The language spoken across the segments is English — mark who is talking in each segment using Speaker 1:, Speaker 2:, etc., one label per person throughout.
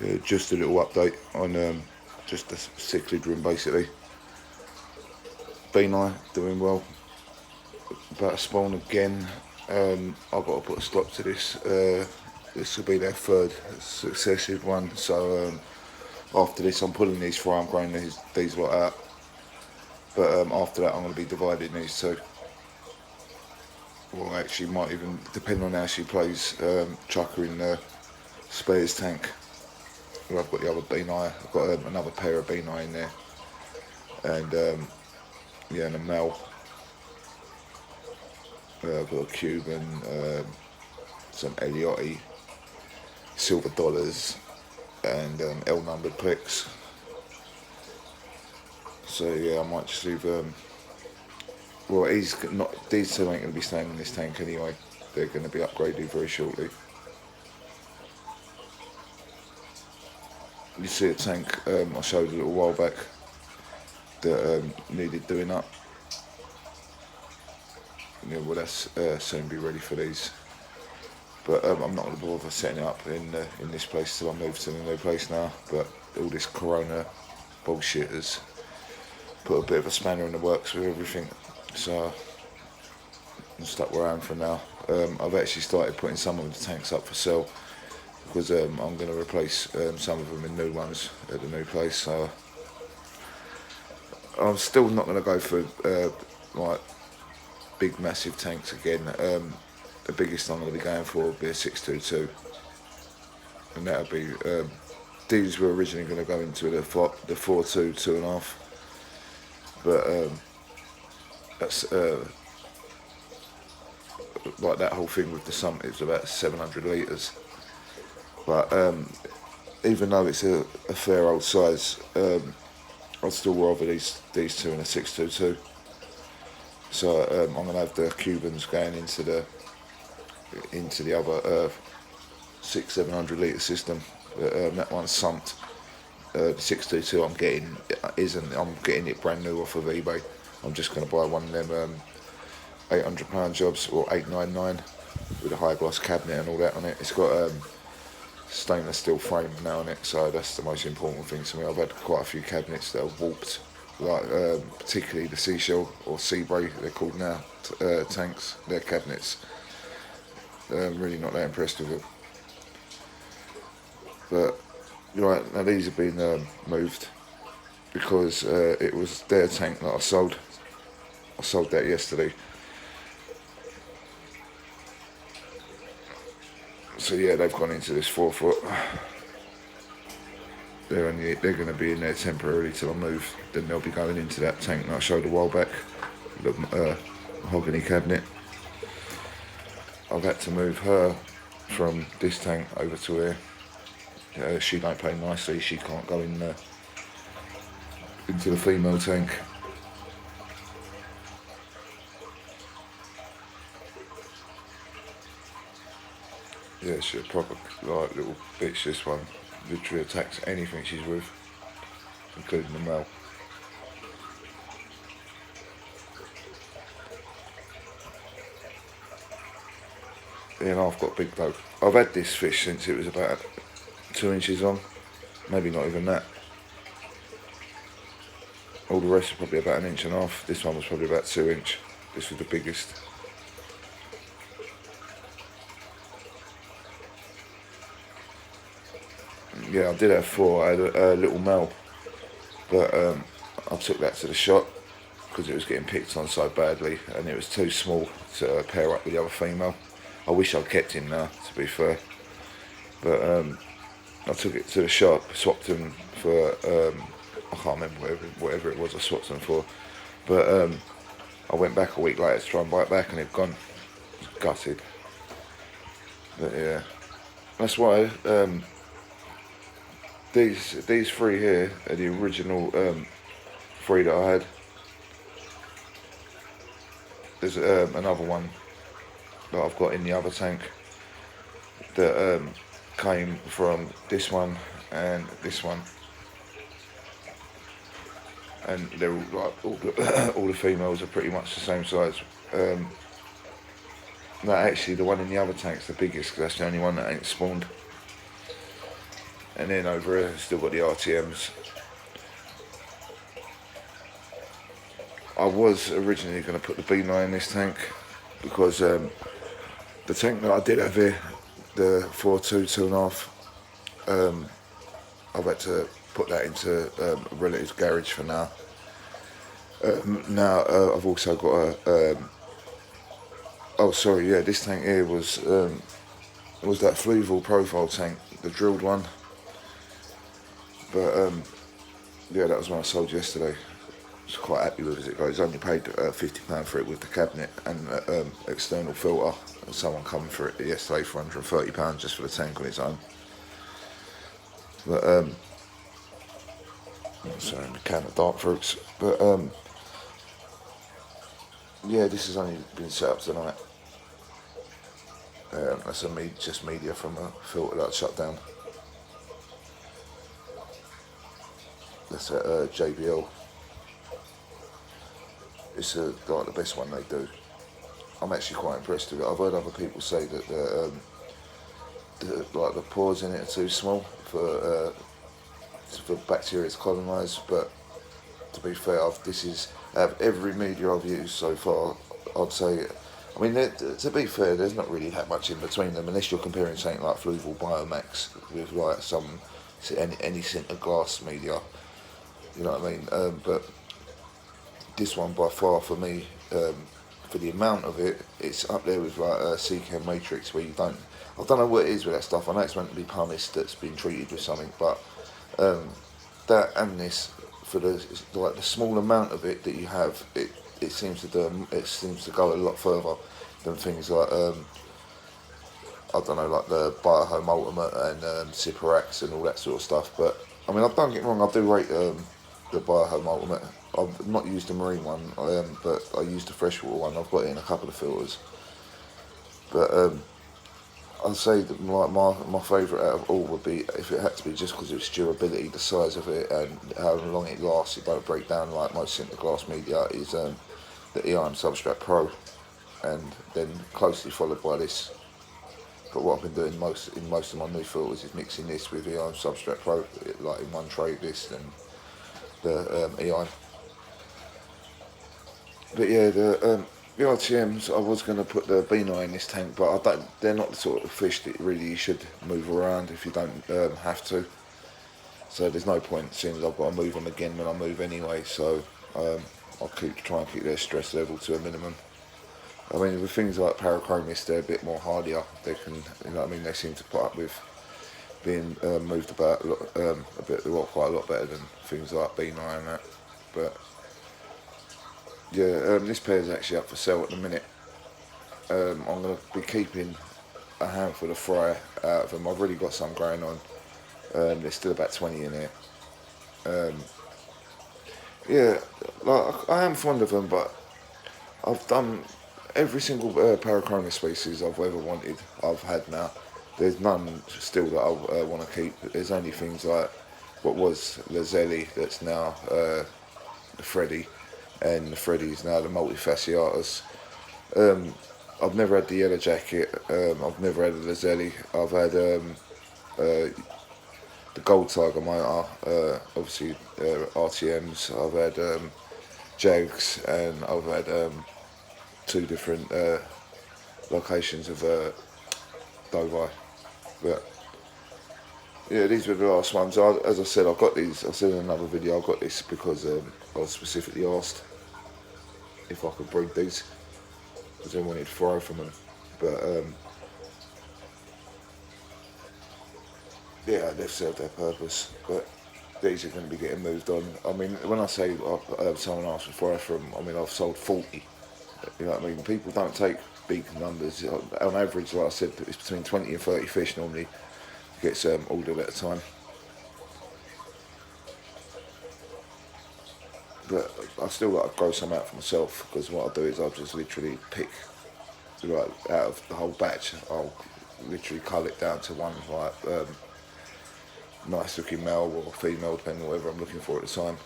Speaker 1: Yeah, just a little update on just the cichlid room basically. Bean Eye doing well. About to spawn again. I've got to put a stop to this. This will be their third successive one. So after this, I'm pulling these three. I'm growing these lot out. But after that, I'm going to be dividing these two. Well, actually, might even depend on how she plays. Chuck her in the spares tank. Where I've got the other Bean Eye. I've got another pair of Bean Eye in there, and yeah, and a male. I've got a Cuban, some Eliotti, silver dollars, and L-numbered clicks. So yeah, I might just leave. Well, he's not. These two ain't going to be staying in this tank anyway. They're going to be upgraded very shortly. You see a tank I showed a little while back that needed doing up. Yeah, well, that's soon be ready for these. But I'm not going to bother setting it up in this place till I move to the new place now. But all this Corona bullshit has put a bit of a spanner in the works with everything. So I'm stuck where I am for now. I've actually started putting some of the tanks up for sale because I'm going to replace some of them in new ones at the new place. So I'm still not going to go for like big massive tanks again. The biggest I'm going to be going for will be a 622, and that'll be. These were originally going to go into the 4.2, 2.5, but that's like that whole thing with the Summit is about 700 litres. But even though it's a fair old size, I'd still rather these two in a 622. So I'm going to have the Cubans going into the other 600-700 litre system. That one's sumped. The 622 I'm getting it brand new off of eBay. I'm just going to buy one of them £800 jobs, or £899, with a high gloss cabinet and all that on it. It's got stainless steel frame now on it, so that's the most important thing to me. I've had quite a few cabinets that are warped, like particularly the Seashell or Seabray, they're called now, tanks. They're cabinets. I'm really not that impressed with them. But right now these have been moved because it was their tank that I sold. I sold that yesterday. So yeah, they've gone into this 4 foot. They're going to be in there temporarily till I move. Then they'll be going into that tank that I showed a while back, the mahogany cabinet. I've had to move her from this tank over to here. She don't play nicely. She can't go in into the female tank. Yeah, she's a proper like little bitch. This one literally attacks anything she's with, including the male. Yeah, and I've got a big dog. I've had this fish since it was about 2 inches long, maybe not even that. All the rest are probably about 1.5 inches. This one was probably about 2 inch. This was the biggest. Yeah, I did have 4. I had a little male, but I took that to the shop because it was getting picked on so badly, and it was too small to pair up with the other female. I wish I'd kept him now, to be fair, but I took it to the shop, swapped him for I can't remember whatever it was I swapped him for, but I went back a week later to try and buy it back, and it'd gone. It was gutted. But yeah, that's why these 3 here are the original 3 that I had. There's another one that I've got in the other tank that came from this one and this one, and they're like all the females are pretty much the same size. No, actually the one in the other tank's the biggest because that's the only one that ain't spawned. And then over here, still got the RTMs. I was originally going to put the B9 in this tank because the tank that I did have here, the 4.2, 2.5, I've had to put that into a relative's garage for now. Now I've also got a. Oh, sorry, yeah, this tank here was that fluval profile tank, the drilled one. But yeah, that was one I sold yesterday. I was quite happy with it, guys. I only paid £50 for it with the cabinet and external filter. And someone come for it yesterday for £130 just for the tank on its own. But sorry, the can of dark fruits. But yeah, this has only been set up tonight. That's just media from a filter that I shut down. That's at JBL. It's like the best one they do. I'm actually quite impressed with it. I've heard other people say that the pores in it are too small for bacteria to colonise, but to be fair, out of every media I've used so far, I'd say, I mean, to be fair, there's not really that much in between them, unless you're comparing something like Fluval Biomax with like any scented glass media, you know what I mean? But this one by far for me, for the amount of it, it's up there with like CChem Matrix, where I don't know what it is with that stuff. I know it's meant to be pumice that's been treated with something, but that and this, for the small amount of it that you have, it seems to go a lot further than things like I don't know, like the Biohome Ultimate and Ciperax and all that sort of stuff. But I mean, don't get me wrong, I do rate the Biohome Ultimate. I've not used the marine one, but I used the freshwater one. I've got it in a couple of filters. But I'd say that my favourite out of all would be, if it had to be, just because of its durability, the size of it, and how long it lasts. It don't break down like most sinter glass media. Is the EIM Substrat Pro, and then closely followed by this. But what I've been doing in most of my new filters is mixing this with EIM Substrat Pro, like in one tray, this and the EIM. But yeah, the RTMs, I was going to put the B9 in this tank, but they're not the sort of fish that really you should move around if you don't have to. So there's no point, seeing as I've got to move them again when I move anyway. So I'll try and keep their stress level to a minimum. I mean, with things like Parachromis, they're a bit more hardier. They can, you know what I mean, they seem to put up with being moved about quite a lot better than things like B9 and that. But yeah, this pair's actually up for sale at the minute. I'm going to be keeping a handful of fry out of them. I've already got some going on. There's still about 20 in here. Yeah, like, I am fond of them, but I've done every single Parachromis species I've ever wanted, I've had now. There's none still that I want to keep. There's only things like what was the Zelly that's now the Freddy, and the Freddy's now the Multifasciatus. I've never had the Yellow Jacket. I've never had the Zelly. I've had the Gold Tiger Motor, obviously RTMs. I've had Jags, and I've had two different locations of Dovi. But yeah, these were the last ones. As I said, I've got these. I said in another video, I got this because I was specifically asked if I could breed these, because I wanted fry from them. But yeah, they've served their purpose. But these are going to be getting moved on. I mean, when I say someone asked for fry from, I mean I've sold 40. You know what I mean? People don't take big numbers. On average, like I said, it's between 20 and 30 fish normally gets ordered at a time. But I still like to grow some out for myself, because what I do is I'll just literally pick, like, out of the whole batch. I'll literally cull it down to one like nice looking male or female, depending on whatever I'm looking for at the time.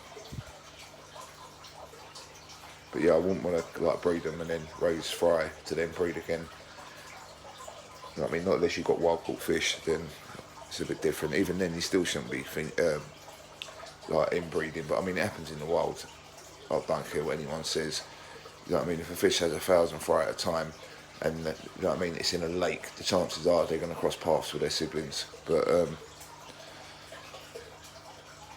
Speaker 1: But yeah, I wouldn't want to like breed them and then raise fry to then breed again. You know what I mean? Not unless you've got wild caught fish, then it's a bit different. Even then, you still shouldn't be like inbreeding, but I mean, it happens in the wild. I don't care what anyone says. You know what I mean? If a fish has 1,000 fry at a time, and you know what I mean, it's in a lake, the chances are they're going to cross paths with their siblings. But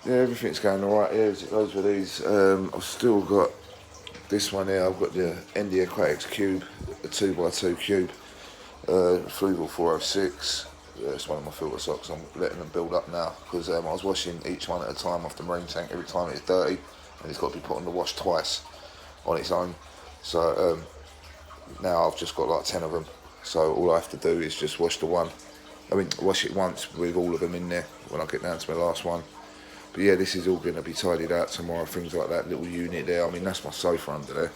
Speaker 1: yeah, everything's going alright here as it goes with these. I've still got this one here. I've got the Indie Aquatics cube, the 2x2 cube, Fluval 406. It's one of my filter socks. I'm letting them build up now because I was washing each one at a time off the marine tank every time it's dirty, and it's got to be put on the wash twice on its own. So now I've just got like 10 of them. So all I have to do is just wash wash it once with all of them in there when I get down to my last one. But yeah, this is all going to be tidied out tomorrow. Things like that little unit there. I mean, that's my sofa under there.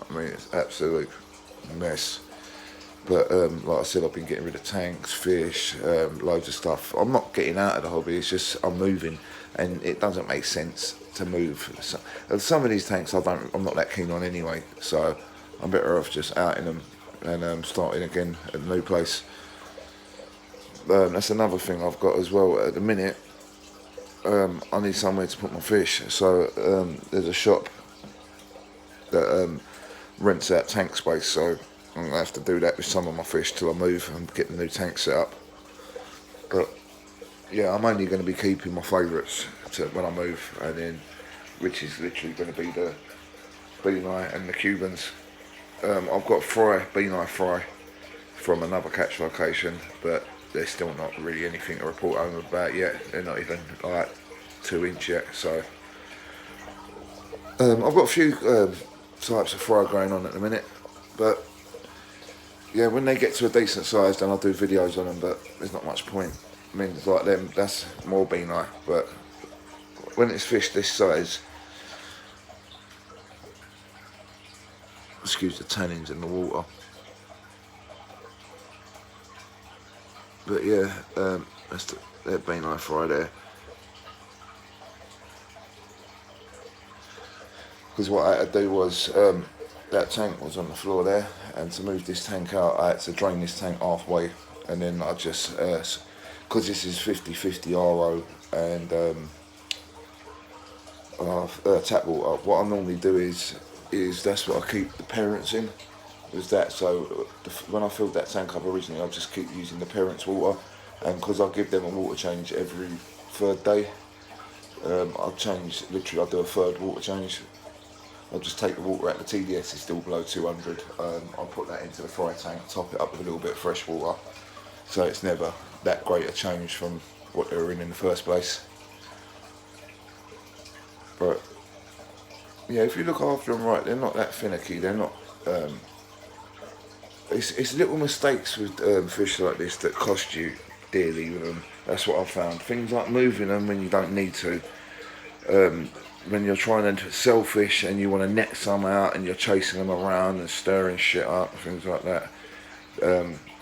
Speaker 1: I mean, it's absolute mess. But like I said, I've been getting rid of tanks, fish, loads of stuff. I'm not getting out of the hobby, it's just I'm moving, and it doesn't make sense to move. Some of these tanks I'm not that keen on anyway, so I'm better off just outing them and starting again at a new place. That's another thing I've got as well at the minute. I need somewhere to put my fish, so there's a shop that rents out tank space, so I'm going to have to do that with some of my fish till I move and get the new tank set up. But yeah, I'm only going to be keeping my favourites when I move, and then which is literally going to be the Beanie and the Cubans. I've got Beanie fry from another catch location, but there's still not really anything to report home about yet. They're not even like 2 inch yet, so I've got a few types of fry going on at the minute, but yeah, when they get to a decent size, then I'll do videos on them, but there's not much point. I mean, it's like them, that's more Beanie, but when it's fish this size, excuse the tannins in the water. But yeah, that's that Beanie fry there. Because what I had to do was, that tank was on the floor there, and to move this tank out I had to drain this tank halfway, and then I just, because this is 50/50 RO and tap water, what I normally do is that's what I keep the parents in, was that, so when I filled that tank up originally, I just keep using the parents water, and because I give them a water change every 3rd day, I'll do a 3rd water change. I'll just take the water out, the TDS is still below 200, I'll put that into the fry tank, top it up with a little bit of fresh water, so it's never that great a change from what they were in the first place. But yeah, if you look after them right, they're not that finicky, they're not, it's little mistakes with fish like this that cost you dearly with them. That's what I've found. Things like moving them when you don't need to, when you're trying to sell fish and you want to net some out and you're chasing them around and stirring shit up, things like that.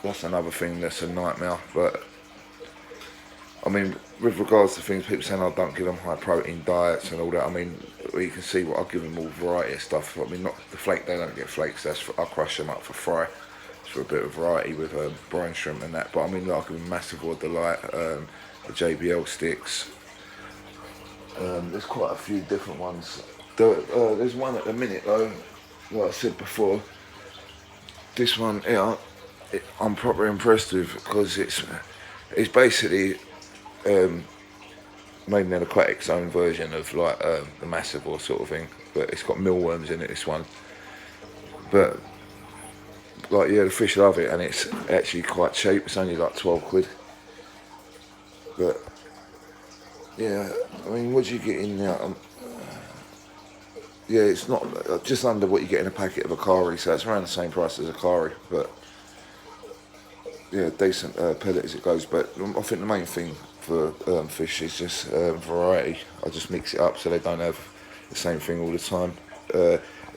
Speaker 1: That's another thing that's a nightmare. But I mean, with regards to things, people saying I don't give them high protein diets and all that. I mean, you can see what I give them all variety of stuff. I mean, not the flake, they don't get flakes. I crush them up for fry. It's for a bit of variety with brine shrimp and that. But I mean, like, I give them Massive or Delight, the JBL sticks. There's quite a few different ones. There's one at the minute though, like I said before, this one here, I'm proper impressed with, because it's basically made an aquatics own version of like the Massive or sort of thing, but it's got mealworms in it, this one. But like, yeah, the fish love it, and it's actually quite cheap, it's only like 12 quid. But yeah, I mean, what do you get in there? Yeah, it's not just under what you get in a packet of Akari, so it's around the same price as Akari, but yeah, decent pellet as it goes. But I think the main thing for fish is just variety. I just mix it up so they don't have the same thing all the time.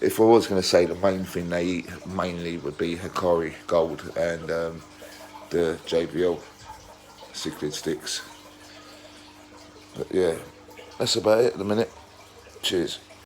Speaker 1: If I was going to say the main thing they eat mainly would be Hikari Gold and the JBL cichlid sticks. But yeah, that's about it at the minute. Cheers.